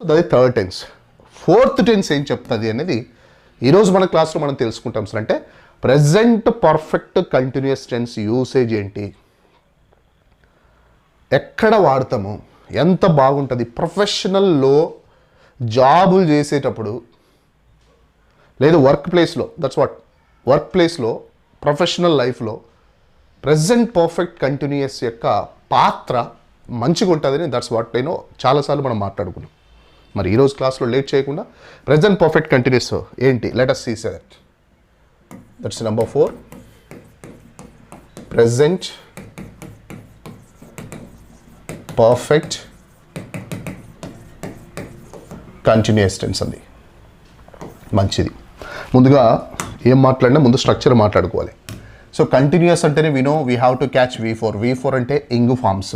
అది third tense. Fourth tense ఏం చెప్తుంది అనేది ఈరోజు మన క్లాస్లో మనం తెలుసుకుంటాం సార్. అంటే present perfect continuous tense usage ఏంటి, ఎక్కడ వాడతాము, ఎంత బాగుంటుంది ప్రొఫెషనల్లో జాబులు చేసేటప్పుడు, లేదు వర్క్ ప్లేస్లో, దట్స్ వాట్ వర్క్ ప్లేస్లో ప్రొఫెషనల్ లైఫ్లో ప్రెజెంట్ పర్ఫెక్ట్ కంటిన్యూస్ యొక్క పాత్ర మంచిగా ఉంటుందని దట్స్ వాట్ నేను చాలాసార్లు మనం మాట్లాడుకున్నాం. మరి ఈరోజు క్లాస్లో లేట్ చేయకుండా ప్రెజెంట్ పర్ఫెక్ట్ కంటిన్యూస్ ఏంటి, let us see that. That's number 4, present perfect continuous tense అండి. మంచిది. ముందుగా ఏం మాట్లాడినా ముందు స్ట్రక్చర్ మాట్లాడుకోవాలి. సో కంటిన్యూస్ అంటేనే we have to catch V4 అంటే ing forms,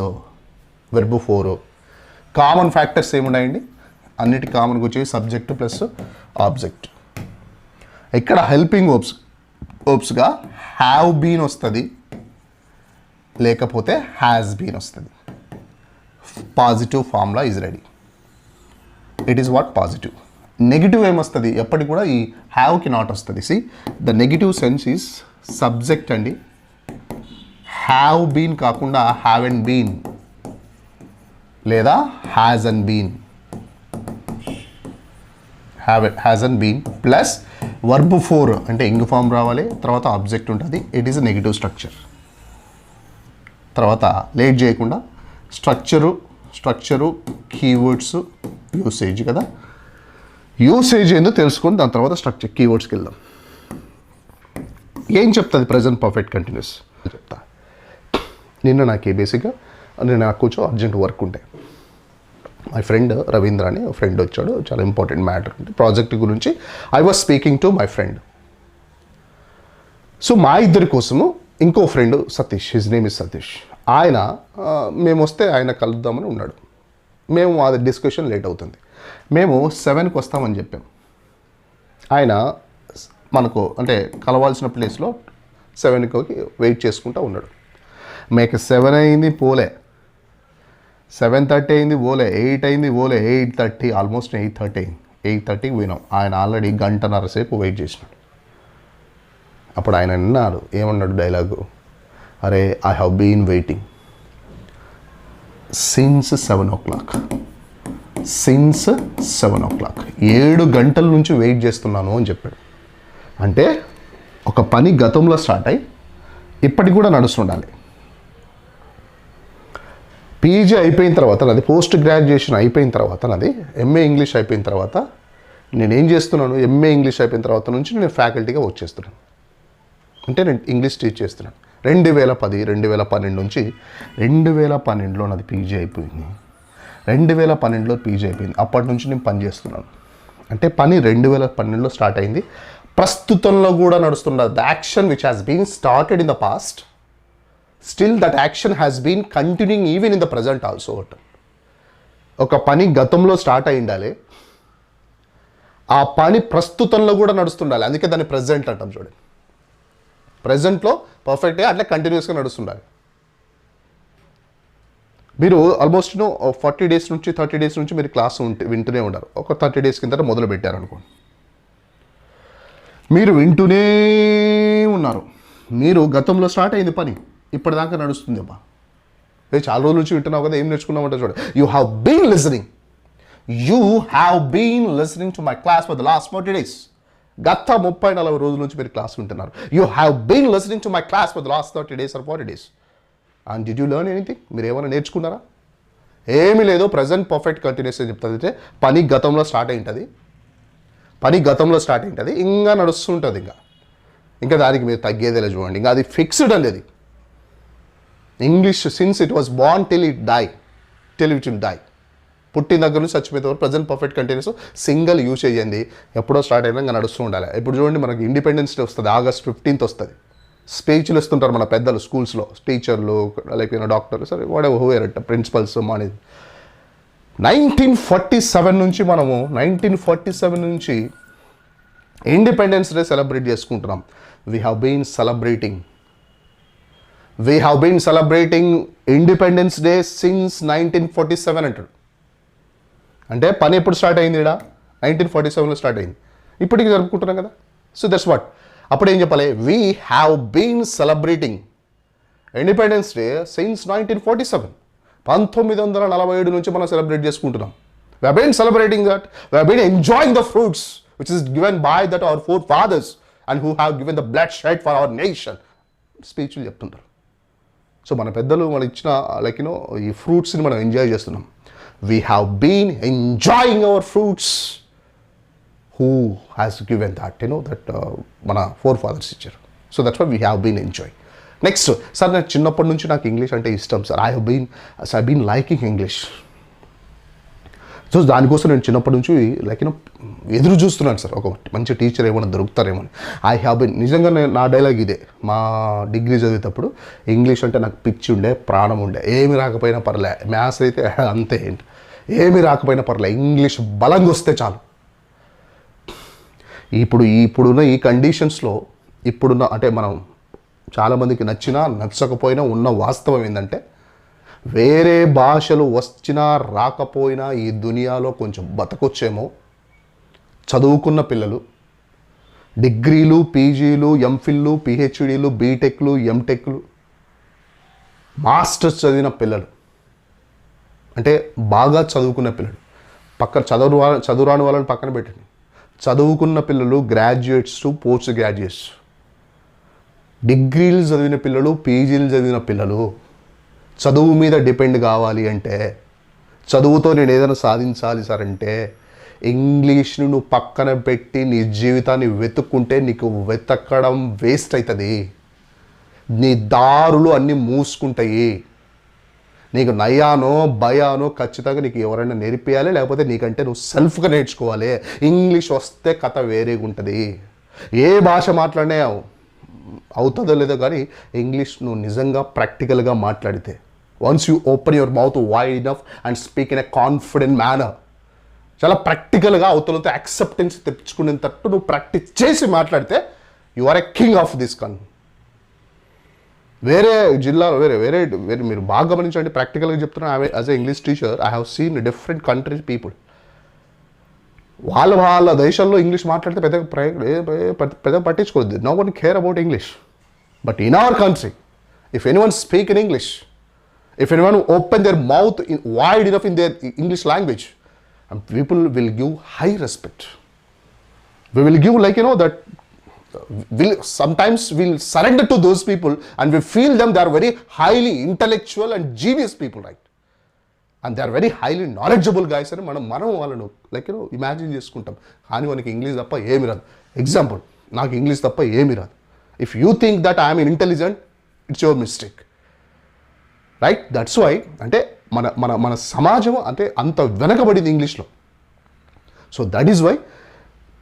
verb 4. Common factors ఏమున్నాయండి, అన్నిటి కామన్గా వచ్చేవి సబ్జెక్ట్ ప్లస్ ఆబ్జెక్ట్. ఇక్కడ హెల్పింగ్ వర్బ్స్గా హ్యావ్ బీన్ వస్తుంది, లేకపోతే హ్యాస్ బీన్ వస్తుంది. Positive formula is ready. It is what positive. Negative ఏమొస్తుంది, ఎప్పటికి కూడా ఈ హ్యావ్కి నాట్ వస్తుంది. See the negative sense is subject అండి. హ్యావ్ బీన్ కాకుండా హ్యావ్ అండ్ బీన్ లేదా has and been, has and been plus verb 4 అంటే ఇంగ్ ఫామ్ రావాలి, తర్వాత ఆబ్జెక్ట్ ఉంటుంది. It is negative structure. తర్వాత లేట్ చేయకుండా స్ట్రక్చరు కీవర్డ్స్ యూసేజ్ కదా, యూసేజ్ ఏందో తెలుసుకొని దాని తర్వాత స్ట్రక్చర్ కీవర్డ్స్కి వెళ్దాం. ఏం చెప్తుంది ప్రజెంట్ పర్ఫెక్ట్ కంటిన్యూస్ చెప్తా. నాకు కొంచెం అర్జెంట్ వర్క్ ఉంటే మై ఫ్రెండ్ రవీంద్ర అని ఫ్రెండ్ వచ్చాడు, చాలా ఇంపార్టెంట్ మ్యాటర్ అంటే ప్రాజెక్ట్ గురించి. I was speaking to my friend. So మా ఇద్దరి కోసము ఇంకో friend Satish, his name is Satish. ఆయన మేము వస్తే ఆయన కలుద్దామని ఉన్నాడు. మేము అది డిస్కషన్ లేట్ అవుతుంది. మేము 7కి వస్తామని చెప్పాం. ఆయన మనకు అంటే కలవాల్సిన ప్లేస్లో 7కి వెయిట్ చేసుకుంటూ ఉన్నాడు. మీకు 7 అయింది పోలే, 7:30 అయింది పోలే, 8 అయింది పోలే, 8:30 ఆల్మోస్ట్ 8:30 అయింది. 8:30కి పోయినాం. ఆయన ఆల్రెడీ గంటన్నర సేపు వెయిట్ చేసినాడు. అప్పుడు ఆయన అన్నాడు, ఏమన్నాడు డైలాగు, అరే I have been waiting since 7 o'clock. Since 7 o'clock 7 గంటల నుంచి వెయిట్ చేస్తున్నాను అని చెప్పాడు. అంటే ఒక పని గతంలో స్టార్ట్ అయ్యి ఇప్పటికి కూడా నడుస్తుండాలి. పీజీ అయిపోయిన తర్వాత నాది, పోస్ట్ గ్రాడ్యుయేషన్ అయిపోయిన తర్వాత నాది, ఎంఏ ఇంగ్లీష్ అయిపోయిన తర్వాత నేనేం చేస్తున్నాను, ఎంఏ ఇంగ్లీష్ అయిపోయిన తర్వాత నుంచి నేను ఫ్యాకల్టీగా వర్క్ చేస్తున్నాను. అంటే నేను ఇంగ్లీష్ టీచ్ చేస్తున్నాను. 2012 నుంచి 2012లో నాది పీజీ అయిపోయింది. 2012లో పీజీ అయిపోయింది. అప్పటి నుంచి నేను పని చేస్తున్నాను. అంటే పని 2012లో స్టార్ట్ అయింది, ప్రస్తుతంలో కూడా నడుస్తున్నది. The action which has been started in the past, still that action has been continuing even in the present also. ఒక పని గతంలో స్టార్ట్ అయి ఉండాలి, ఆ పని ప్రస్తుతంలో కూడా నడుస్తుండాలి. అందుకే దాన్ని ప్రజెంట్ అంటాం. చూడండి, ప్రజెంట్లో పర్ఫెక్ట్గా అట్లా కంటిన్యూస్గా నడుస్తుండాలి. మీరు ఆల్మోస్ట్ 40 days నుంచి 30 days నుంచి మీరు క్లాస్ వింటూనే ఉంటారు. ఒక 30 days కింద మొదలు పెట్టారనుకోండి, మీరు వింటూనే ఉన్నారు. మీరు గతంలో స్టార్ట్ అయింది పని, ఇప్పటిదాకా నడుస్తుంది అమ్మా. చాలా రోజుల నుంచి వింటున్నావు కదా, ఏం నేర్చుకున్నామంటే చూడ, you have been listening to my class for the last 40 days. గత 30-40 రోజుల నుంచి మీరు క్లాస్ వింటున్నారు. You have been listening to my class for the last 30 days or 40 days. And did you learn anything? మీరు ఏమైనా నేర్చుకున్నారా? ఏమీ లేదు. ప్రజెంట్ పర్ఫెక్ట్ కంటిన్యూస్ అని చెప్తుంది. అంటే పని గతంలో స్టార్ట్ అయి ఉంటుంది, ఇంకా నడుస్తుంటుంది. ఇంకా దానికి మీరు తగ్గేదేలా చూడండి. ఇంకా అది ఫిక్స్డ్ అనేది. English since it was born till it will die. పుట్టిన దగ్గర నుంచి చచ్చిపోయేంత వరకు present perfect continuous single usage అయింది. ఎప్పుడో స్టార్ట్ అయినా ఇంకా నడుస్తూ ఉండాలి. ఇప్పుడు చూడండి, మనకి ఇండిపెండెన్స్ డే వస్తుంది, August 15th వస్తుంది. స్పీచ్లు ఇస్తుంటారు మన పెద్దలు స్కూల్స్లో, టీచర్లు, లైక్ డాక్టర్లు, సరే వాడేవో హూయర్ ప్రిన్సిపల్స్. మన 1947 నుంచి మనము 1947 నుంచి ఇండిపెండెన్స్ డే సెలబ్రేట్ చేసుకుంటున్నాం. We have been celebrating independence day since 1947 అంటాడు. అంటే పని ఎప్పుడు స్టార్ట్ అయింది ఇక్కడ 1947లో స్టార్ట్ అయింది, ఇప్పటికి జరుపుకుంటున్నాం కదా. So that's what. అప్పుడు ఏం చెప్పాలి, we have been celebrating independence day since 1947. 1947 నుంచి మనం సెలబ్రేట్ చేసుకుంటున్నాం. We have been celebrating that. We have been enjoying the fruits which is given by that our forefathers and who have given the blood shed for our nation. స్పీచ్లు చెప్తుంటారు. So మన పెద్దలు మనం ఇచ్చిన ఈ ఫ్రూట్స్ని మనం ఎంజాయ్ చేస్తున్నాం. We have been enjoying our fruits who has given that that మన ఫాదర్స్ ఇచ్చారు. So that's why we have been enjoy. Next sir, నాకు చిన్నప్పటి నుంచి నాకు ఇంగ్లీష్ అంటే ఇష్టం సార్. I been liking English. So దానికోసం నేను చిన్నప్పటి నుంచి ఎదురు చూస్తున్నాను సార్, ఒక మంచి టీచర్ ఏమైనా దొరుకుతారేమో అని. ఐ హ్యావ్ బీన్, నిజంగా నా డైలాగ్ ఇదే. మా డిగ్రీ చదివేటప్పుడు ఇంగ్లీష్ అంటే నాకు పిచ్చి ఉండే, ప్రాణం ఉండే. ఏమి రాకపోయినా పర్లే, మ్యాథ్స్ అయితే అంతే, ఏంటి ఏమి రాకపోయినా పర్లే, ఇంగ్లీష్ బలంగా వస్తే చాలు. ఇప్పుడున్న ఈ కండిషన్స్లో అంటే మనం చాలామందికి నచ్చినా నచ్చకపోయినా ఉన్న వాస్తవం ఏంటంటే, వేరే భాషలు వచ్చినా రాకపోయినా ఈ దునియాలో కొంచెం బతకొచ్చేమో చదువుకున్న పిల్లలు, డిగ్రీలు, పీజీలు, ఎంఫిల్లు, పిహెచ్డీలు, బీటెక్లు, ఎంటెక్లు, మాస్టర్స్ చదివిన పిల్లలు, అంటే బాగా చదువుకున్న పిల్లలు. పక్కన చదువురాని వాళ్ళని పక్కన పెట్టండి. చదువుకున్న పిల్లలు, గ్రాడ్యుయేట్స్, పోస్ట్ గ్రాడ్యుయేట్స్, డిగ్రీలు చదివిన పిల్లలు, పీజీలు చదివిన పిల్లలు, చదువు మీద డిపెండ్ కావాలి అంటే, చదువుతో నేను ఏదైనా సాధించాలి సార్ అంటే, ఇంగ్లీష్ను నువ్వు పక్కన పెట్టి నీ జీవితాన్ని వెతుక్కుంటే నీకు వెతకడం వేస్ట్ అవుతుంది. నీ దారులు అన్నీ మూసుకుంటాయి. నీకు నయానో భయానో ఖచ్చితంగా నీకు ఎవరైనా నేర్పియాలి, లేకపోతే నీకంటే నువ్వు సెల్ఫ్గా నేర్చుకోవాలి. ఇంగ్లీష్ వస్తే కథ వేరేగా ఉంటుంది. ఏ భాష మాట్లాడినా అవుతుందో లేదో కానీ ఇంగ్లీష్ నువ్వు నిజంగా ప్రాక్టికల్గా మాట్లాడితే, once you open your mouth wide enough and speak in a confident manner, చాలా ప్రాక్టికల్గా అవతలతో యాక్సెప్టెన్స్ తెచ్చుకునేటట్టు నువ్వు ప్రాక్టీస్ చేసి మాట్లాడితే, you are a king of this country. వేరే జిల్లాలో వేరే మీరు బాగా గమనించండి, ప్రాక్టికల్గా చెప్తున్నాను. As a English teacher I have seen different countries people. వాళ్ళ దేశాల్లో ఇంగ్లీష్ మాట్లాడితే పెద్ద పట్టించుకోవద్దు. No one care about English. But in our country, if anyone speak in English, if anyone open their mouth wide enough in their English language, people will give high respect. We will give that sometimes we'll surrender to those people and we feel them, they are very highly intellectual and genius people, right? And they are very highly knowledgeable guys అని మనం వాళ్ళను imagine చేసుకుంటాం. కానీ మనకి English తప్ప ఏమి రాదు. Example, నాకు ఇంగ్లీష్ తప్ప ఏమి రాదు. If you think that I'm intelligent, it's your mistake, right? That's why అంటే మన సమాజం అంటే అంత వెనకబడింది ఇంగ్లీష్లో. So that is why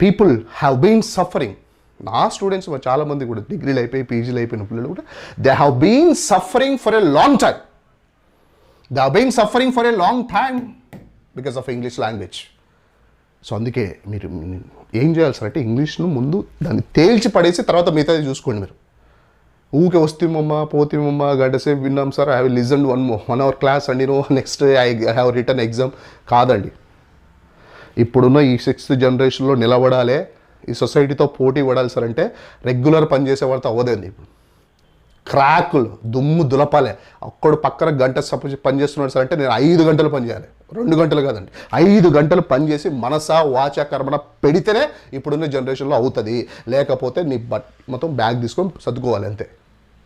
people have been suffering. నా స్టూడెంట్స్ చాలామంది కూడా డిగ్రీలు అయిపోయి పీజీలు అయిపోయిన పిల్లలు కూడా they have been suffering for a long time. They have been suffering for a long time because of English language. So అందుకే మీరు ఏం చేయాలి సార్ అంటే, ఇంగ్లీష్ను ముందు దాన్ని తేల్చి పడేసి తర్వాత మిగతాది చూసుకోండి. మీరు ఊకే వస్తేమమ్మా పోతేమమ్మా గంటసేపు విన్నాం sir, I have listen 1 hour class అండి, next I have return exam కాదండి. ఇప్పుడున్న ఈ 6th జనరేషన్లో నిలబడాలి, ఈ సొసైటీతో పోటీ పడాలి సార్ అంటే రెగ్యులర్ పనిచేసే వాళ్ళతో అవ్వదండి. ఇప్పుడు క్రాకులు దుమ్ము దులపాలే. ఒక్కడు పక్కన గంట సపోజ్ పని చేస్తున్నాడు సార్ అంటే నేను 5 గంటలు పని చేయాలి, 2 గంటలు కాదండి, 5 గంటలు పని చేసి మనసా వాచా కర్మన పెడితేనే ఇప్పుడున్న జనరేషన్లో అవుతుంది. లేకపోతే నీ మొత్తం బ్యాగ్ తీసుకొని సర్దుకోవాలి అంతే.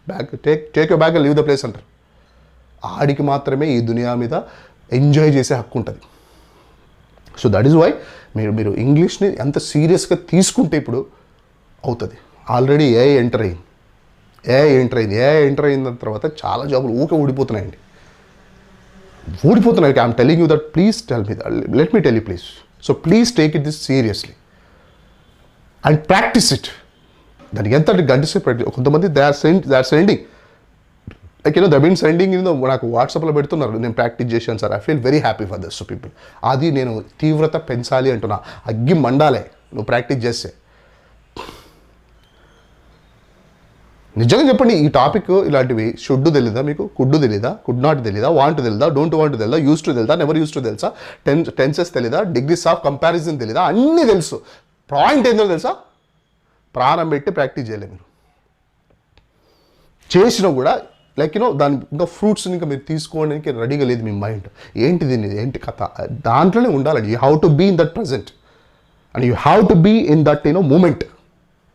Bag take you bag leave the place అంటారు. ఆడికి మాత్రమే ఈ దునియా మీద ఎంజాయ్ చేసే హక్కు ఉంటుంది. సో దట్ ఈస్ వై మీరు ఇంగ్లీష్ని ఎంత సీరియస్గా తీసుకుంటే ఇప్పుడు అవుతుంది. ఆల్రెడీ ఏ ఎంటర్ అయింది తర్వాత చాలా జాబులు ఊడిపోతున్నాయండి. I'm telling you that, please tell me, let me tell you please. So please take it this seriously and practice it. దానికి ఎంత గంటసేపు కొంతమంది they are sending they been sending నాకు వాట్సాప్లో పెడుతున్నారు, నేను ప్రాక్టీస్ చేశాను sir. I feel very happy for this people. అది నేను తీవ్రత పెంచాలి అంటున్నా. అగ్గి మండాలే నువ్వు ప్రాక్టీస్ చేస్తే. నిజంగా చెప్పండి, ఈ టాపిక్ ఇలాంటివి షుడ్ తెలీదా మీకు, కుడ్డు తెలీదా, కుడ్ నాట్ తెలీదా, వాంట్ తెలీదా, డోంట్ వాంట్ తెలీదా, యూస్ టు తెలీదా, నెవర్ యూస్ టు తెలుసా, టెన్సెస్ తెలీదా, డిగ్రీస్ ఆఫ్ కంపారిజన్ తెలీదా, అన్నీ తెలుసు. పాయింట్ ఏందో తెలుసా, ప్రాణం పెట్టి ప్రాక్టీస్ చేయలేదు మీరు. చేసినా కూడా దాని ఇంకా ఫ్రూట్స్ని ఇంకా మీరు తీసుకోవడానికి రెడీగా లేదు మీ మైండ్. ఏంటిది ఏంటి కథ, దాంట్లోనే ఉండాలండి. You have to be in that present and you have to be in that moment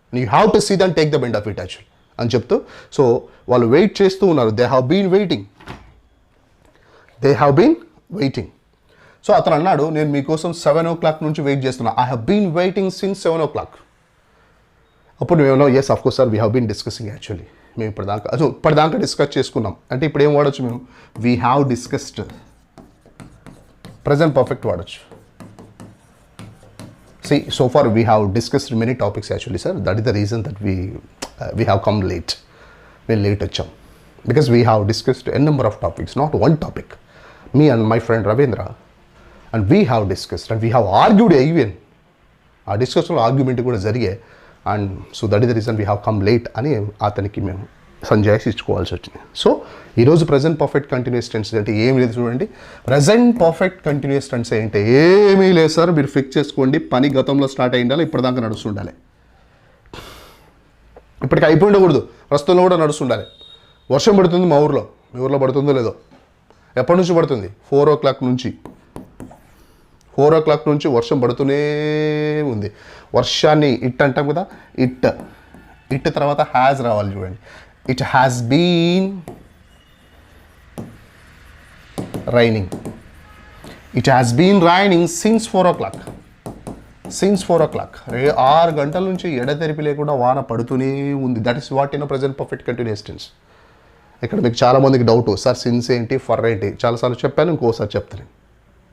and you have to see then take the bend of it actual అని చెప్తూ. సో వాళ్ళు వెయిట్ చేస్తూ ఉన్నారు. They have been waiting. So అతను అన్నాడు, నేను మీకోసం 7 o'clock నుంచి వెయిట్ చేస్తున్నా. I have been waiting since 7 o'clock. అప్పుడు మేము yes of course sir we have been discussing actually. మేము ఇప్పటిదాకా డిస్కస్ చేసుకున్నాం. అంటే ఇప్పుడు ఏం వాడచ్చు మేము, we have discussed. Present perfect వాడచ్చు. See, so far we have discussed many topics actually, sir. That is the reason that we have come late. We late acham because we have discussed a number of topics, not one topic. Me and my friend Ravindra, and we have discussed and we have argued even. Our discussion argument kuda జరిగే, and so that is the reason we have come late అని అతనికి మేము సంజాయిషి ఇచ్చుకోవాల్సి వచ్చింది. So ఈరోజు present perfect continuous tense అంటే ఏమి లేదు చూడండి. ప్రజెంట్ పర్ఫెక్ట్ కంటిన్యూస్ టెన్స్ అంటే ఏమీ లేదు సార్. మీరు ఫిక్స్ చేసుకోండి, పని గతంలో స్టార్ట్ అయి ఉండాలి, ఇప్పటిదాకా నడుస్తుండాలి. ఇప్పటికి అయిపోయి ఉండకూడదు, ప్రస్తుతంలో కూడా నడుస్తుండాలి. వర్షం పడుతుంది మా ఊర్లో, మీ ఊర్లో పడుతుందో లేదో. ఎప్పటి నుంచి పడుతుంది? 4 o'clock నుంచి. 4 o'clock నుంచి వర్షం పడుతూనే ఉంది. వర్షాన్ని ఇట్ అంటాం కదా, ఇట్ తర్వాత హ్యాజ్ రావాలి చూడండి. It has been raining. It has been raining since 4 o'clock. Since 4 o'clock 6 గంటల నుంచి ఎడతెరిపి లేకుండా వాన పడుతూనే ఉంది. That is what present perfect continuous tense. ఇక్కడ మీకు చాలామందికి డౌట్, సార్ సిన్స్ ఏంటి, ఫర్ ఏంటి? చాలాసార్లు చెప్పాను, ఇంకోసారి చెప్తాను.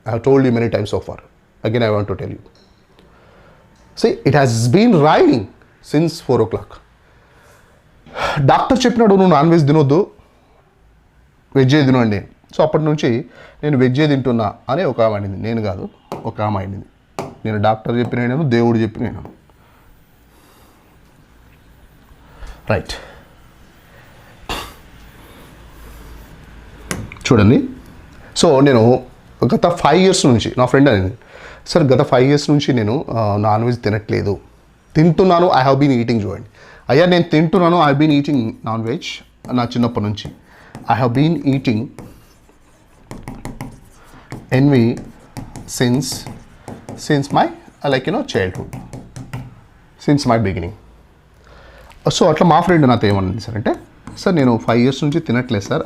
I have told you many times so far. Again, I want to tell you. See, it has been raining since 4 o'clock. Doctor చెప్పినాడు, నువ్వు నాన్ వెజ్ తినొద్దు, వెజ్జే తినండి. సో అప్పటి నుంచి నేను వెజ్జే తింటున్నా అని ఒక ఆమె అయింది. నేను కాదు, ఒక ఆమె అయింది. నేను డాక్టర్ చెప్పిన, దేవుడు చెప్పిన. రైట్, చూడండి. సో నేను గత 5 years నుంచి, నా ఫ్రెండ్ అనేది, సార్ గత 5 years నుంచి నేను నాన్ వెజ్ తినట్లేదు, తింటున్నాను, ఐ హ్యావ్ బీన్ ఈటింగ్. చూడండి అయ్యా, నేను తింటున్నాను, I have been eating non veg. నా చిన్నప్పటి నుంచి I have been eating NV since my childhood, since my beginning. So అట్లా మా ఫ్రెండ్ నాతో ఏమన్నది సార్ అంటే, సార్ నేను 5 years నుంచి తినట్లేదు sir.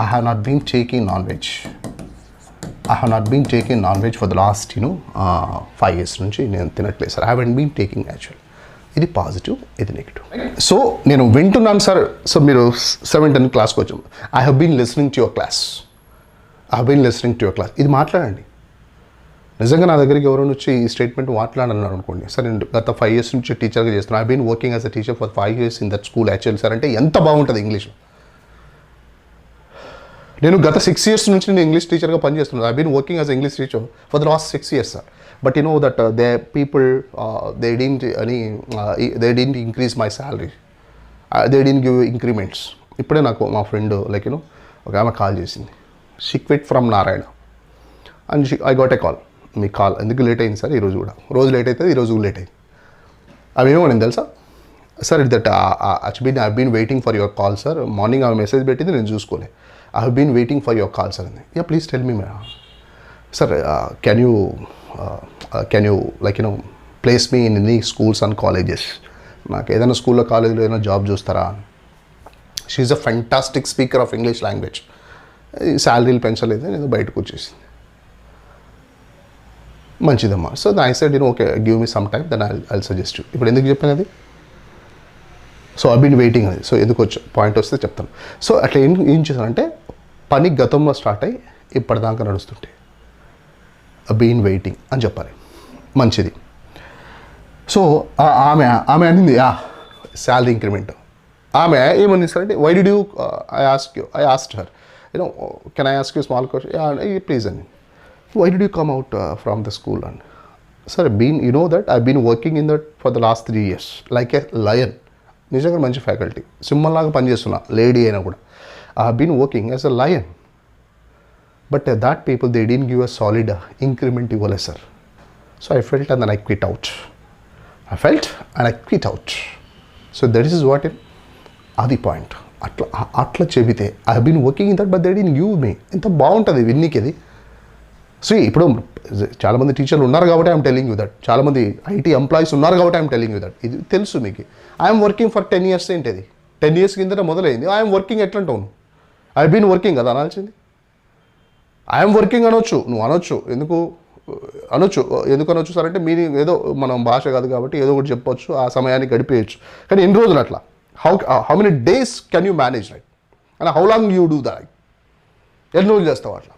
I have not been taking non-veg. I have not been taking non-veg for the last 5 years నుంచి నేను తినట్లేదు sir. I haven't been taking actually. ఇది పాజిటివ్, ఇది నెగిటివ్. సో నేను వింటున్నాను సార్. సో మీరు 7-10 క్లాస్కి వచ్చాము. I have been listening to your class. ఇది మాట్లాడండి. నిజంగా నా దగ్గరికి ఎవరైనా వచ్చి ఈ స్టేట్మెంట్ మాట్లాడన్నారు అనుకోండి, సార్ నేను గత 5 years నుంచి టీచర్గా చేస్తున్నాను. I been working as a teacher for 5 years in that school actually sir అంటే ఎంత బాగుంటుంది ఇంగ్లీష్. నేను గత 6 years నుంచి నేను ఇంగ్లీష్ టీచర్గా పనిచేస్తున్నాను. I been working as English teacher for the last 6 years sir. But you know that they people they didn't increase my salary, they didn't give increments. ఇప్పుడే నాకు మా ఫ్రెండ్ ఒక ఆమె కాల్ చేసింది. She quit from Narayana and I got a call. మీ call ఎందుకు late అయింది సార్? ఈరోజు కూడా రోజు లేట్ అవుతుంది, ఈరోజు లేట్ అయింది. అవి ఏమని తెలుసా sir, that I been waiting for your call sir. Morning ఆమె మెసేజ్ పెట్టింది, నేను చూసుకోలే. I have been waiting for your call sir అంది. Yeah please tell me sir, can you place me in any schools and colleges? నాకు ఏదైనా స్కూల్లో కాలేజీలో ఏదైనా జాబ్ చూస్తారా? She is a fantastic speaker of English language. శాలరీలు పెంచలేదు, నేను బయటకు వచ్చేసింది. మంచిదమ్మా. So I said okay, give me some time, then I'll suggest you. ఇప్పుడు ఎందుకు చెప్పాను అది? సో ఐ బీన్ వెయిటింగ్ అది. సో ఎందుకు వచ్చి పాయింట్ వస్తే చెప్తాను. సో అట్లా ఏం చేశానంటే, పని గతంలో స్టార్ట్ అయ్యి ఇప్పటిదాకా నడుస్తుంటే బీన్ వెయిటింగ్ అని చెప్పాలి. మంచిది. సో ఆమె అనింది శాలరీ ఇంక్రిమెంట్. ఆమె ఏమని సార్ అంటే, why did you I asked her, can I ask you small question? Please అని. Why did you come out from the school? And సరే you know that I been working in that for the last 3 years like a lion. నిజంగా మంచి faculty, సింహంలాగా పనిచేస్తున్నా, lady అయినా కూడా. I been working as a lion. But that people they didn't give a solid increment ఇవ్వలేదు sir. So I felt and then I quit out. So that is what in అది point. అట్లా చెబితే I been working in that but they didn't give me. ఎంత బాగుంటుంది విన్నీకి ఇది. So ఇప్పుడు చాలామంది టీచర్లు ఉన్నారు కాబట్టి ఐఎమ్ టెలింగ్ యూ దట్, చాలామంది ఐటీ ఎంప్లాయీస్ ఉన్నారు కాబట్టి ఐఎమ్ టెలింగ్ యూ దట్. ఇది తెలుసు మీకు. ఐఎమ్ వర్కింగ్ ఫర్ 10 years ఏంటిది, 10 years కిందట మొదలైంది. ఐఎమ్ వర్కింగ్ ఎట్లా అంటావు? ఐ బీన్ వర్కింగ్ కదా అనాల్సింది. ఐఎమ్ వర్కింగ్ అనొచ్చు, నువ్వు అనొచ్చు. ఎందుకు అనొచ్చు సార్ అంటే మీనింగ్ ఏదో మనం భాష కాదు కాబట్టి ఏదో ఒకటి చెప్పొచ్చు, ఆ సమయాన్ని గడిపేయచ్చు. కానీ ఎన్ని రోజులు అట్లా? How many days can you manage right and how long you do that? ఎన్ని రోజులు చేస్తావు అట్లా?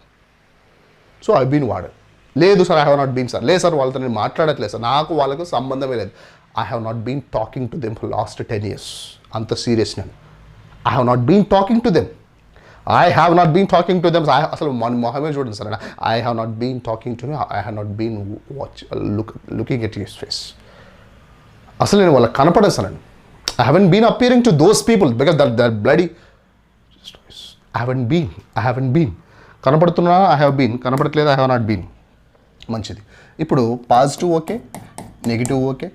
So I been wanted. లేదు sir I have not been sir. లేదు సార్ వాళ్ళతో నేను మాట్లాడట్లేదు సార్, నాకు వాళ్ళకు సంబంధమే లేదు. I have not been talking to them for last 10 years. అంత సీరియస్ నేను. I have not been talking to them. అసలు మొహమే చూడండి sir. I have not been talking to I have not been looking at your face. అసలు నేను వాళ్ళకి కనపడను sir. I haven't been appearing to those people because that bloody. I haven't been. కనపడుతున్నా I have been, కనపడట్లేదు I have not been. మంచిది. ఇప్పుడు positive okay, negative okay,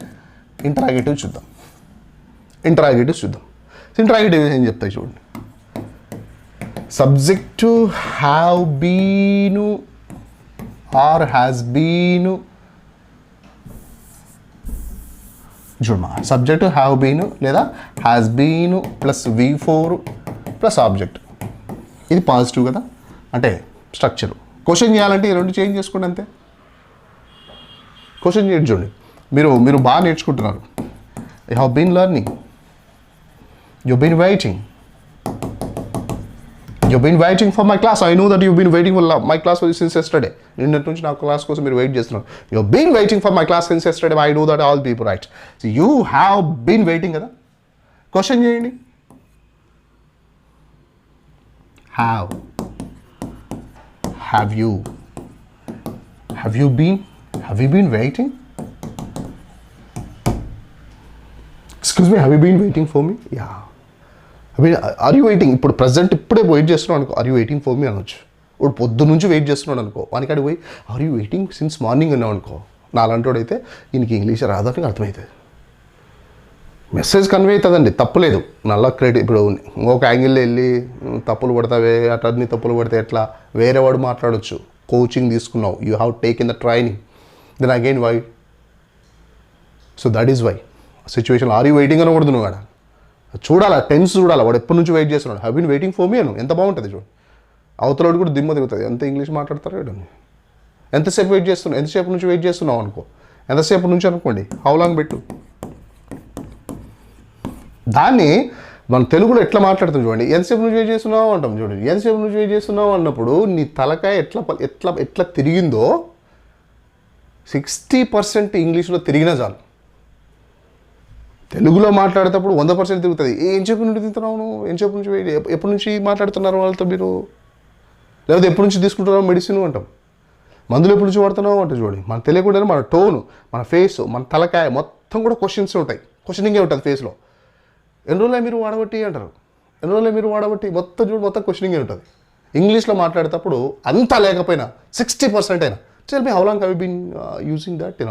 interrogatives చూద్దాం. Interrogatives ఏం చెప్తాయి చూడండి. Subject have been or has been. చూడమా, subject have been లేదా has been plus V4 plus object. ఇది పాజిటివ్ కదా, అంటే స్ట్రక్చరు. క్వశ్చన్ చేయాలంటే ఈ రెండు చేంజ్ చేసుకోండి అంతే. క్వశ్చన్ చేయండి చూడండి. మీరు బాగా నేర్చుకుంటున్నారు. You have been learning, you been waiting. You've been waiting for my class. I know that you've been waiting for my class since yesterday. నిన్నటి నుంచి నా క్లాస్ కోసం మీరు వెయిట్ చేస్తున్నారు. You've been waiting for my class since yesterday. I know that all people, right? So you have been waiting కదా. Question చేయండి. Have you been waiting? Excuse me, have you been waiting for me? Yeah. Are you waiting? ఇప్పుడు present ఇప్పుడే wait చేస్తున్నావు అనుకో, are you waiting for me అనొచ్చు. ఇప్పుడు పొద్దు నుంచి వెయిట్ చేస్తున్నాడు అనుకో, వానికి పోయి are you waiting since morning అన్నావు అనుకో, నా అలాంటి అయితే ఈయనకి ఇంగ్లీష్ రాదని అర్థమవుతుంది. మెసేజ్ కన్వే అవుతుందండి, తప్పులేదు. నల్ల క్రెడిట్. ఇప్పుడు ఇంకొక యాంగిల్లో వెళ్ళి తప్పులు పడతావే, అటన్నీ తప్పులు పడితే ఎట్లా, వేరే వాడు మాట్లాడచ్చు. కోచింగ్ తీసుకున్నావు, you have taken the training, then again why. So that is why situation. Are you waiting అనకూడదు నువ్వు. ఆడ చూడాలా, టెన్స్ చూడాలా, వాడు ఎప్పటి నుంచి వెయిట్ చేస్తున్నాడు. Have been waiting for me అను. ఎంత బాగుంటుంది చూడు. అవతలవాడు కూడా దిమ్మ తిరుగుతుంది. ఎంత ఇంగ్లీష్ మాట్లాడతారు వీడు. ఎంతసేపు నుంచి వెయిట్ చేస్తున్నావు అనుకో, ఎంతసేపు నుంచి అనుకోండి, హౌ లాంగ్ పెట్టు. దాన్ని మనం తెలుగులో ఎట్లా మాట్లాడుతాం చూడండి. ఎంతసేపు నుంచి వెయిట్ చేస్తున్నావు అంటాం చూడండి. ఎంతసేపు నుంచి వెయిట్ చేస్తున్నావు అన్నప్పుడు నీ తలకాయ ఎట్లా తిరిగిందో 60% ఇంగ్లీష్లో తిరిగినా చాలు. తెలుగులో మాట్లాడేటప్పుడు 100% తిరుగుతుంది. ఎంతసేపు నుండి తింటున్నావు నువ్వు, ఎంతసేపు నుంచి ఎప్పటి నుంచి మాట్లాడుతున్నారు వాళ్ళతో మీరు, లేకపోతే ఎప్పటి నుంచి తీసుకుంటున్నావు మెడిసిన్ అంటాం. మందులు ఎప్పటి నుంచి వాడుతున్నావు అంటే చూడండి. మన తెలియకుండా మన టోను, మన ఫేస్, మన తలకాయ మొత్తం కూడా క్వశ్చన్స్ ఉంటాయి. క్వశ్చనింగే ఉంటుంది ఫేస్లో. ఎన్ని రోజులే మీరు వాడబట్టి అంటారు. ఎన్ని రోజులే మీరు వాడబట్టి మొత్తం క్వశ్చనింగే ఉంటుంది. ఇంగ్లీష్లో మాట్లాడేటప్పుడు అంతా లేకపోయినా 60% అయినా tell me how long have you been using that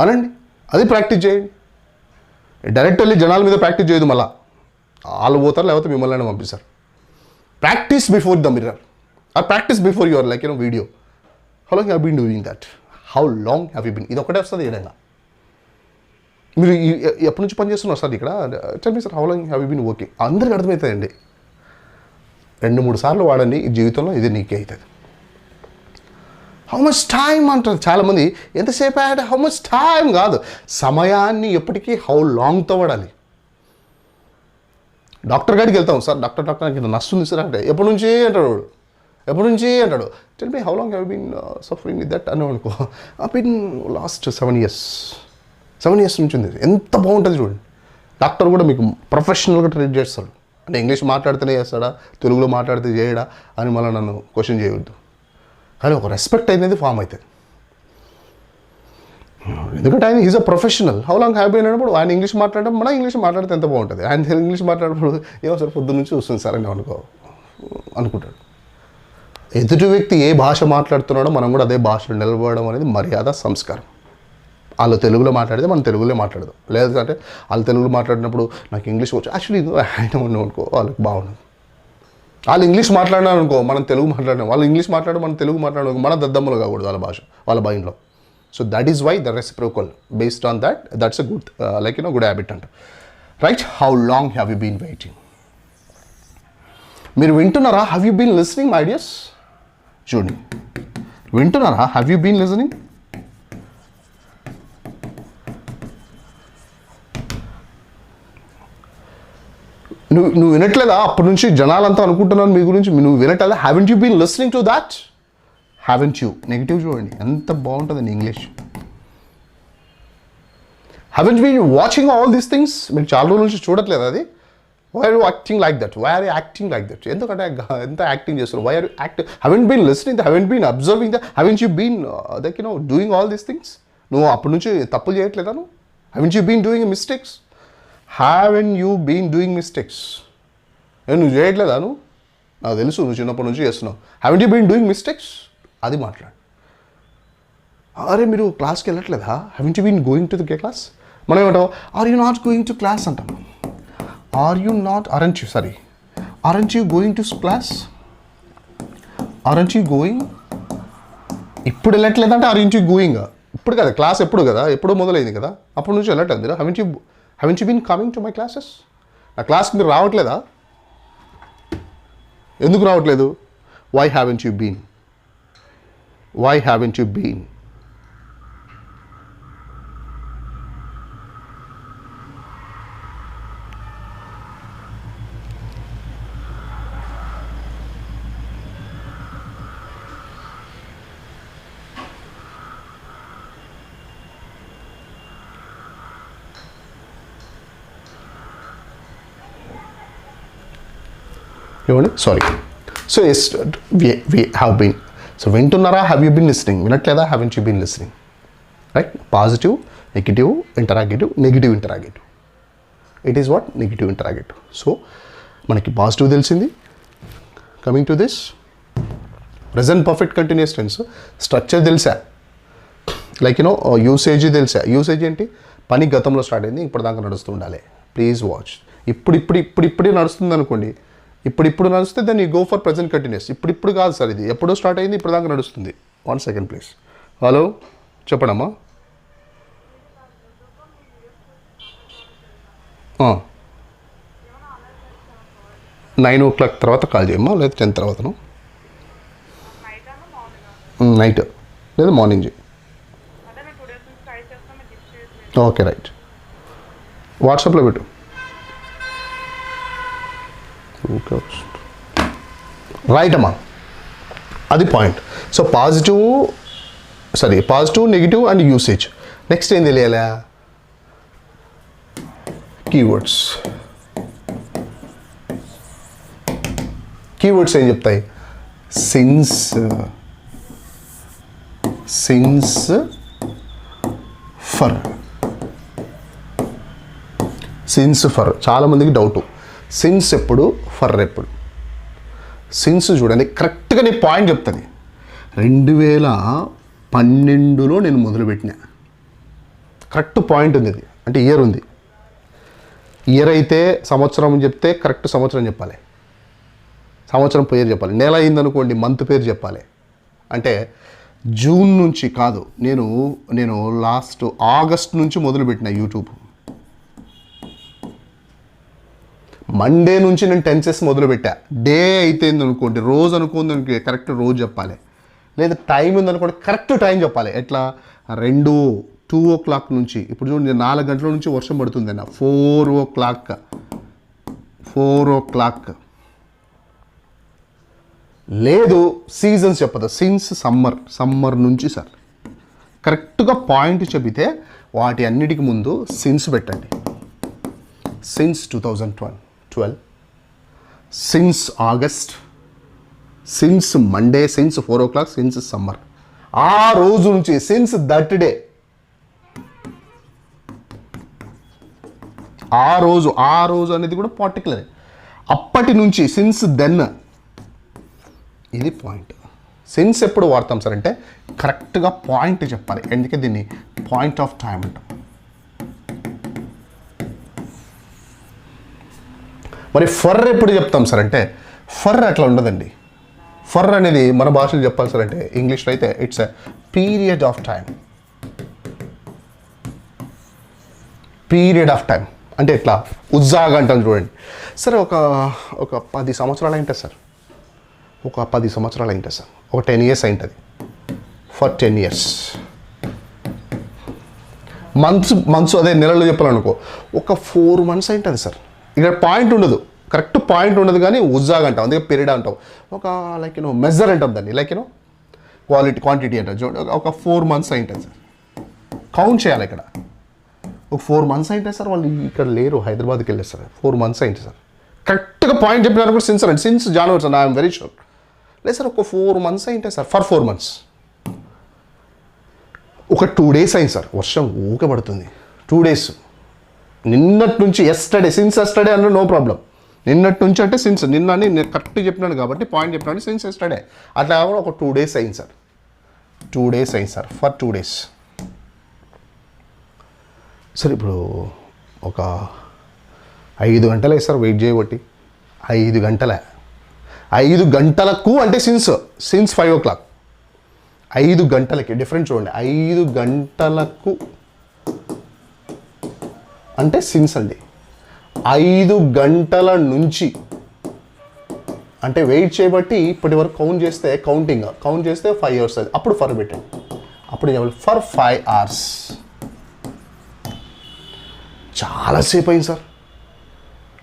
అనండి. అది ప్రాక్టీస్ చేయండి. డైరెక్ట్ వెళ్ళి జనాల మీద ప్రాక్టీస్ చేయదు. మళ్ళీ వాళ్ళు పోతారు, లేకపోతే మిమ్మల్ని పంపిస్తారు. Practice before the mirror or practice before your video. How long have been doing that, how long have you been. ఇది ఒకటే వస్తుంది ఏదైనా. మీరు ఎప్పటి నుంచి పని చేస్తున్నారు సార్ ఇక్కడ, tell me sir how long have you been working. అందరికీ అర్థమవుతుందండి. 2-3 సార్లు వాడండి ఈ జీవితంలో, ఇది నీకే అవుతుంది. హౌ మచ్ టైం అంటారు చాలామంది. ఎంతసేపు ఆడ హౌ మచ్ టైం కాదు, సమయాన్ని ఎప్పటికీ హౌ లాంగ్తో వాడాలి. డాక్టర్ గారికి వెళ్తాం, సార్ డాక్టర్ నాకు నస్తుంది సార్ అంటే ఎప్పటి నుంచి అంటాడు. Tell me how long have been suffering with that అని అనుకో. బీన్ లాస్ట్ 7 years నుంచి ఉంది. ఎంత బాగుంటుంది చూడండి. డాక్టర్ కూడా మీకు ప్రొఫెషనల్గా ట్రీట్ చేస్తాడు. అంటే ఇంగ్లీష్ మాట్లాడితేనే చేస్తాడా, తెలుగులో మాట్లాడితే చేయడా అని మళ్ళీ నన్ను క్వశ్చన్ చేయవద్దు. కానీ ఒక రెస్పెక్ట్ అనేది ఫామ్ అవుతుంది. ఎందుకంటే ఆయన is a professional. How long have been అన్నప్పుడు ఆయన ఇంగ్లీష్ మాట్లాడడం, మన ఇంగ్లీష్ మాట్లాడితే ఎంత బాగుంటుంది. ఆయన ఇంగ్లీష్ మాట్లాడినప్పుడు ఏమో సార్ పొద్దున్న నుంచి వస్తుంది సార్ అని అనుకుంటాడు. ఎదుటి వ్యక్తి ఏ భాష మాట్లాడుతున్నాడో మనం కూడా అదే భాషలో నిలబడడం అనేది మర్యాద, సంస్కారం. వాళ్ళు తెలుగులో మాట్లాడితే మనం తెలుగులో మాట్లాడదాం. లేదంటే వాళ్ళు తెలుగులో మాట్లాడినప్పుడు నాకు ఇంగ్లీష్ వచ్చు యాక్చువల్లీ ఆయన అనుకో వాళ్ళకి బాగుండదు. వాళ్ళు ఇంగ్లీష్ మాట్లాడినారు అనుకో, మనం తెలుగు మాట్లాడినాం. వాళ్ళు ఇంగ్లీష్ మాట్లాడి మనం తెలుగు మాట్లాడడం, మన దద్దమ్మలు కాకూడదు వాళ్ళ భాష, వాళ్ళ మైండ్లో. So that is why the reciprocal based on that's a good good habit అంట. Right, how long have you been waiting? మీరు వింటున్నారా? Have you been listening my dears? చూడండి, వింటున్నారా? Have you been listening? నువ్వు వినట్లేదా? అప్పటి నుంచి జనాలంతా అనుకుంటున్నాను మీ గురించి, నువ్వు వినట్లేదా? Haven't you been listening to that? Haven't you negative చూడండి ఎంత బాగుంటుందండి English. Haven't been watching all these things? మీరు చాలా రోజుల నుంచి చూడట్లేదు అది. Why are you acting like that? Why are you acting like that? ఎందుకంటే ఎంత యాక్టింగ్ చేస్తున్నారు? Why are you acting? Haven't been listening? Haven't been observing? Haven't you been doing all these things? నువ్వు అప్పటి నుంచి తప్పులు చేయట్లేదా? నువ్వు haven't you been doing mistakes? Haven't you been doing mistakes? నువ్వు చేయట్లేదా? నువ్వు, నాకు తెలుసు నువ్వు చిన్నప్పటి నుంచి చేస్తున్నావు. Haven't you been doing mistakes? అది మాట్లాడు. అరే మీరు క్లాస్కి వెళ్ళట్లేదా? Haven't you been going to the class? మనం ఏమంటాం? Are you not going to class అంటాం. Are you not aren't you going to class? Aren't you going? ఇప్పుడు వెళ్ళట్లేదంటే అరెంట్ యూ గోయింగ్? ఇప్పుడు కదా క్లాస్, ఎప్పుడు కదా, ఎప్పుడో మొదలైంది కదా, అప్పటి నుంచి వెళ్ళట్లేదు మీరు. Haven't you been coming to my classes? నా క్లాస్కి మీరు రావట్లేదా? ఎందుకు రావట్లేదు? Why haven't you been? Why haven't you been? ఏమండి sorry. So yes we have been. So వింటున్నారా? Have you been listening? వినట్లేదా? Haven't you been listening? Right, positive, negative, interrogative, negative interrogative. It is what? Negative interrogative. So మనకి positive తెలిసింది. Coming to this present perfect continuous tense structure తెలుసా? Like usage తెలుసా? Usage ఏంటి? పని గతంలో start అయింది, ఇప్పటిదాకా నడుస్తూ ఉండాలి. Please watch. ఇప్పుడే నడుస్తుంది అనుకోండి, ఇప్పుడు నడుస్తే దాన్ని గో ఫర్ ప్రజెంట్ కంటిన్యూస్. ఇప్పుడు కాదు సార్, ఇది ఎప్పుడో స్టార్ట్ అయింది, ఇప్పుడు దాకా నడుస్తుంది. 1 సెకండ్ ప్లీజ్. హలో, చెప్పడమ్మా. 9 o'clock తర్వాత కాల్ చేయమ్మా, లేదా 10 తర్వాతను. నైట్ లేదా మార్నింగ్ చేయి. ఓకే రైట్, వాట్సాప్లో పెట్టు. రైట్ అమ్మా, అది point. So positive, negative and usage. Next ఏం తెలియాలా? కీవర్డ్స్. కీవర్డ్స్ ఏం చెప్తాయి? Since, for. చాలామందికి డౌటు, సిన్స్ ఎప్పుడు, ఫర్ ఎప్పుడు? సిన్స్ చూడండి, కరెక్ట్గా నీ పాయింట్ చెప్తుంది. 2012లో నేను మొదలుపెట్టిన, కరెక్ట్ పాయింట్ ఉంది. అది అంటే ఇయర్ ఉంది. ఇయర్ అయితే సంవత్సరం చెప్తే కరెక్ట్ సంవత్సరం చెప్పాలి, సంవత్సరం పేరు చెప్పాలి. నెల అయిందనుకోండి మంత్ పేరు చెప్పాలి. అంటే జూన్ నుంచి కాదు, నేను లాస్ట్ ఆగస్ట్ నుంచి మొదలుపెట్టిన యూట్యూబ్. మండే నుంచి నేను టెన్సెస్ మొదలుపెట్టా. డే అయితే అనుకోండి, రోజు అనుకోండి, కరెక్ట్ రోజు చెప్పాలి. లేదా టైం ఉందనుకోండి, కరెక్ట్ టైం చెప్పాలి. ఎట్లా? 2 o'clock నుంచి, ఇప్పుడు చూడండి 4 గంటల నుంచి వర్షం పడుతుంది అన్న, 4 o'clock. లేదు సీజన్స్ చెప్పదు, సిన్స్ సమ్మర్ నుంచి సార్. కరెక్ట్గా పాయింట్ చెబితే వాటి అన్నిటికి ముందు సిన్స్ పెట్టండి. Since 2012, since August, since Monday, since 4 o'clock, since summer. ఆ రోజు నుంచి సిన్స్ దట్ డే ఆ రోజు అనేది కూడా పార్టికులర్. అప్పటి నుంచి సిన్స్ దెన్, ఇది పాయింట్. సిన్స్ ఎప్పుడు వాడతాం సార్ అంటే కరెక్ట్గా పాయింట్ చెప్పాలి. ఎందుకంటే దీన్ని పాయింట్ ఆఫ్ టైం అంటాం. మరి ఫర్ ఎప్పుడు చెప్తాం సార్ అంటే ఫర్ అట్లా ఉండదండి. ఫర్ అనేది మన భాషలో చెప్పాలి సార్ అంటే ఇంగ్లీష్లో అయితే it's a period of time. Period of time అంటే ఎట్లా ఉజ్జాగ అంటాం చూడండి సార్. ఒక 10 సంవత్సరాలు అయింటుంది సార్. ఒక 10 సంవత్సరాలు అయింటుంది సార్. ఒక 10 years అయింటుంది. For 10 years. మంత్స్ అదే నెలలు చెప్పాలనుకో ఒక 4 months అయింటుంది సార్. ఇక్కడ పాయింట్ ఉండదు, కరెక్ట్ పాయింట్ ఉండదు, కానీ ఉజ్జాగ అంటాం, అందుకే పీరియడ్ అంటాం. ఒక లైక్ మెజర్ అంటాం దాన్ని, లైక్ క్వాంటిటీ అంటాం చూడండి. ఒక 4 months అయింటుంది సార్. కౌంట్ చేయాలి ఇక్కడ. ఒక 4 months అయింటుంది సార్. వాళ్ళు ఇక్కడ లేరు, హైదరాబాద్కి వెళ్ళారు సార్. 4 months అయింది సార్. కరెక్ట్గా పాయింట్ చెప్పినారు కూడా సిన్స్ అండి. Since January sir, I'm very sure. లేదు సార్, ఒక 4 months అయింటుంది సార్. For 4 months. ఒక 2 days అయింది సార్. వర్షం ఊకే పడుతుంది. 2 days. నిన్నటి నుంచి ఎస్టర్డే, సిన్స్ ఎస్టర్డే అన్న నో ప్రాబ్లం. నిన్నటి నుంచి అంటే సిన్స్ నిన్న అని నేను కరెక్ట్ చెప్పినాను కాబట్టి పాయింట్ చెప్పినాను, సిన్స్ ఎస్టర్డే. అట్లా కూడా ఒక 2 days అయింది సార్. 2 days అయింది సార్. For 2 days. సార్ ఇప్పుడు ఒక 5 గంటలే సార్ వెయిట్ చేయబట్టి. 5 గంటలే. 5 గంటలకు అంటే సిన్స్ 5 o'clock. 5 గంటలకి డిఫరెంట్ చూడండి. 5 గంటలకు అంటే సిన్స్ అండి. 5 గంటల నుంచి అంటే వెయిట్ చేయబట్టి ఇప్పటి వరకు కౌంట్ చేస్తే 5 hours అది. అప్పుడు ఫర్ పెట్టండి. అప్పుడు చెప్పాలి ఫర్ 5 hours. చాలాసేపు అయింది సార్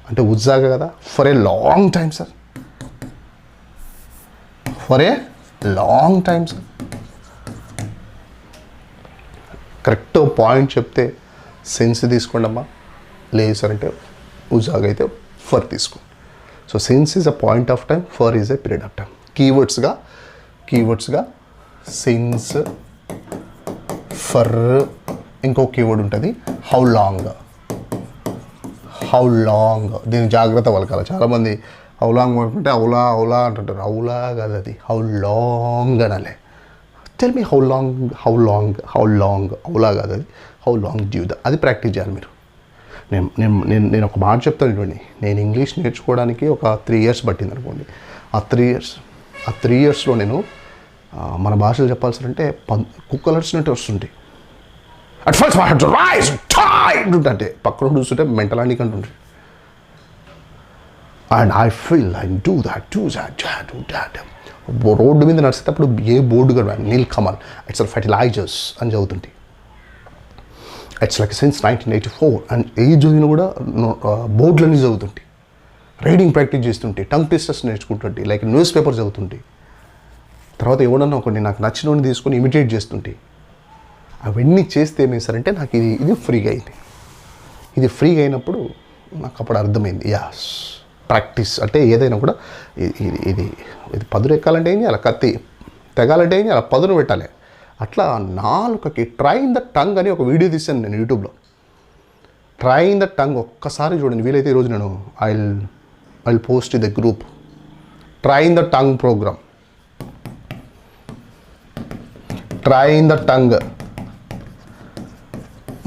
అంటే ఉజ్జాగ కదా. For a long time sir. For a long time sir. Correct point చెప్తే సెన్స్ తీసుకోండి అమ్మా. లేదు సార్ అంటే ఉజ్జాగ అయితే ఫర్ తీసుకోండి. So since is a point of time, for is a period of time. కీవర్డ్స్గా సెన్స్, ఫర్, ఇంకో కీవర్డ్ ఉంటుంది హౌ లాంగ్. దీన్ని జాగ్రత్త పలకాలి. చాలామంది హౌ లాంగ్ పలుకుంటే అవులా అంటుంటారు. అవులా కాదు అది, హౌ లాంగ్ అనాలి. టెల్ మీ హౌ లాంగ్ అవులా కాదు అది, హౌ లాంగ్ డ్యూ అది ప్రాక్టీస్ చేయాలి మీరు. నేను ఒక మాట చెప్తాను చూడండి. నేను ఇంగ్లీష్ నేర్చుకోవడానికి ఒక 3 years పట్టింది అనుకోండి. ఆ 3 yearsలో నేను మన భాషలో చెప్పాల్సిందంటే కుక్కలు అరిచినట్టు వస్తుంటాయి. At first I have to rise అంటే పక్కన చూస్తుంటే మెంటల్ అండి అంటుంటే. And I feel I do that. Road మీద నడిచేటప్పుడు ఏ బోర్డు కూడా నీల్ కమల్ ఇట్స్ ఫెర్టిలైజర్స్ అని చదువుతుంటాయి. It's like since 1984. అండ్ ఏ చదివిన కూడా బోర్డులన్నీ చదువుతుంటాయి. రీడింగ్ ప్రాక్టీస్ చేస్తుంటాయి. టంగ్ ట్విస్టర్స్ నేర్చుకుంటుంటాయి. లైక్ న్యూస్ పేపర్ చదువుతుంటాయి. తర్వాత ఎవడన్నా ఒకటి నాకు నచ్చినోని తీసుకొని ఇమిటేట్ చేస్తుంటాయి. అవన్నీ చేస్తే ఏమైంది సార్ అంటే నాకు ఇది ఫ్రీగా అయింది. ఇది ఫ్రీగా అయినప్పుడు నాకు అప్పుడు అర్థమైంది, యాస్ ప్రాక్టీస్ అంటే ఏదైనా కూడా ఇది పదును ఎక్కాలంటే ఏం చేయాలి, కత్తి తెగాలంటే ఏం చేయాలి, పదును పెట్టాలి. అట్లా నాలుకకి ట్రైన్ ద టంగ్ అని ఒక వీడియో తీశాను నేను యూట్యూబ్లో. ట్రైన్ ద టంగ్ ఒక్కసారి చూడండి వీలైతే. ఈరోజు నేను I post the group train the tongue program. Train the tongue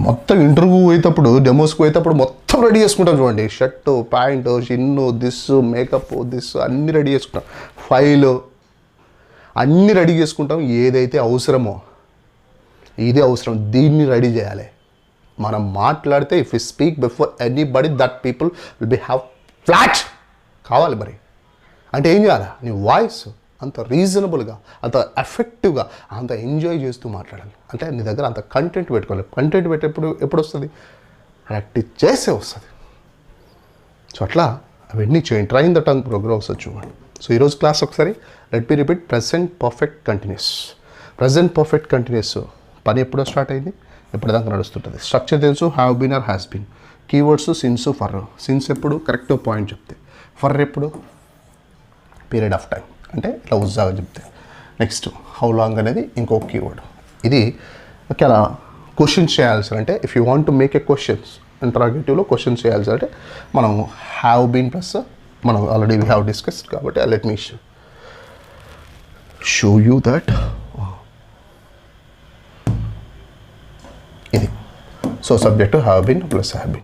మొత్తం ఇంటర్వ్యూ అయ్యేటప్పుడు, డెమోస్కి పోయేటప్పుడు మొత్తం రెడీ చేసుకుంటాం చూడండి. షర్టు, ప్యాంటు, చిన్ను, దిస్సు, మేకప్, దిస్సు అన్నీ రెడీ చేసుకుంటాం. ఫైలు అన్నీ రెడీ చేసుకుంటాం. ఏదైతే అవసరమో ఇదే అవసరం, దీన్ని రెడీ చేయాలి. మనం మాట్లాడితే if you speak before anybody that people will be have flat కావాలి. మరి అంటే ఏం చేయాలి, నీ వాయిస్ అంత రీజనబుల్గా, అంత ఎఫెక్టివ్గా, అంత ఎంజాయ్ చేస్తూ మాట్లాడాలి. అంటే నీ దగ్గర అంత కంటెంట్ పెట్టుకోవాలి. కంటెంట్ ఎప్పుడు వస్తుంది, ప్రాక్టీస్ చేసే వస్తుంది. సో అట్లా అవన్నీ చేయండి. ట్రైన్ ద టంగ్ ప్రోగ్రామ్ వస్తుంది చూడండి. సో ఈరోజు క్లాస్ ఒకసారి let me repeat. Present perfect continuous పని ఎప్పుడో స్టార్ట్ అయింది, ఎప్పటిదాకా నడుస్తుంటుంది. స్ట్రక్చర్ తెలుసు, have been or has been. Keywords since, for. Since ఎప్పుడు కరెక్ట్ పాయింట్ చెప్తే, ఫర్ ఎప్పుడు పీరియడ్ ఆఫ్ టైం అంటే ఇట్లా ఉజ్జాగా చెప్తే. నెక్స్ట్ హౌ లాంగ్ అనేది ఇంకో కీవర్డ్. ఇది అలా క్వశ్చన్స్ చేయాల్సి అంటే if you want to make a questions ఇంటరాగేటివ్లో క్వశ్చన్ చేయాల్సి అంటే మనం హ్యావ్ బీన్ ప్లస్ మనం ఆల్రెడీ వీ హ్యావ్ డిస్కస్డ్ కాబట్టి let me show you that ఇది. So subject have been plus have been.